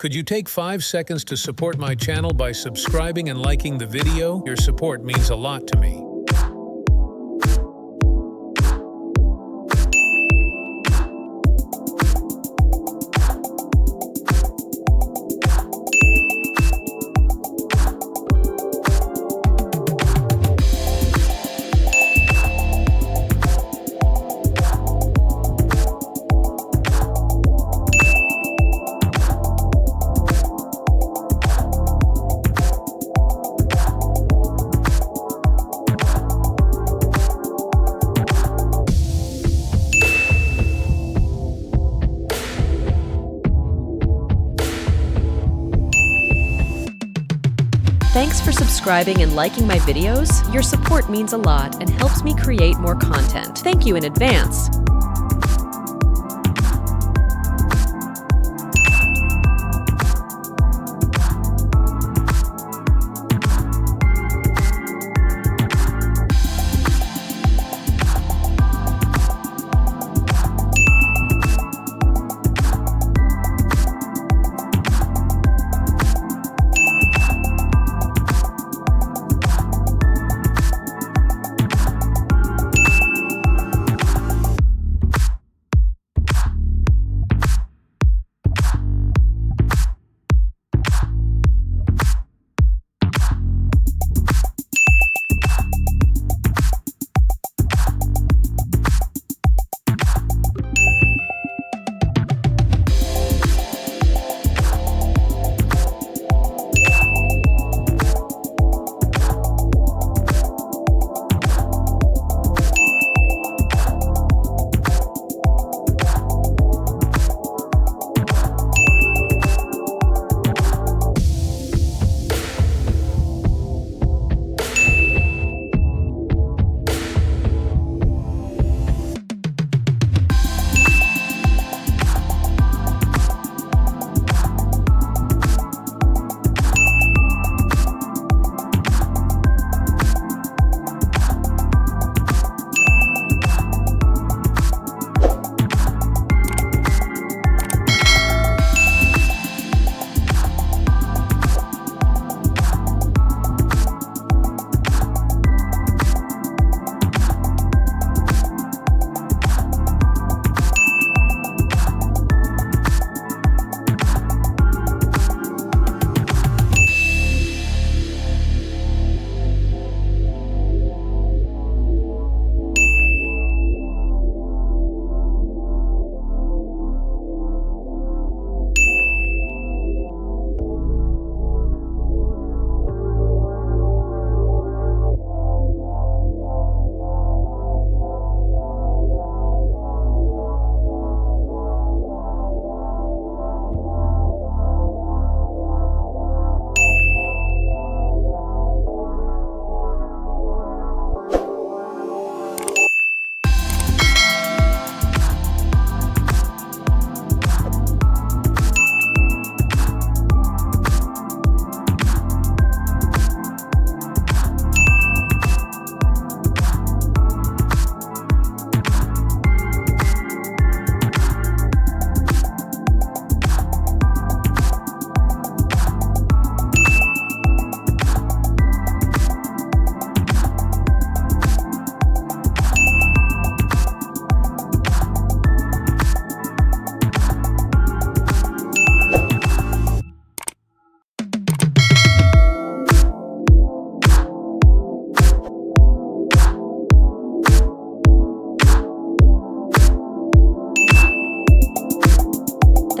Could you take 5 seconds to support my channel by subscribing and liking the video? Your support means a lot to me. Thanks for subscribing and liking my videos. Your support means a lot and helps me create more content. Thank you in advance.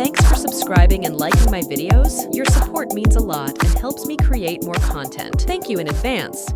Thanks for subscribing and liking my videos. Your support means a lot and helps me create more content. Thank you in advance.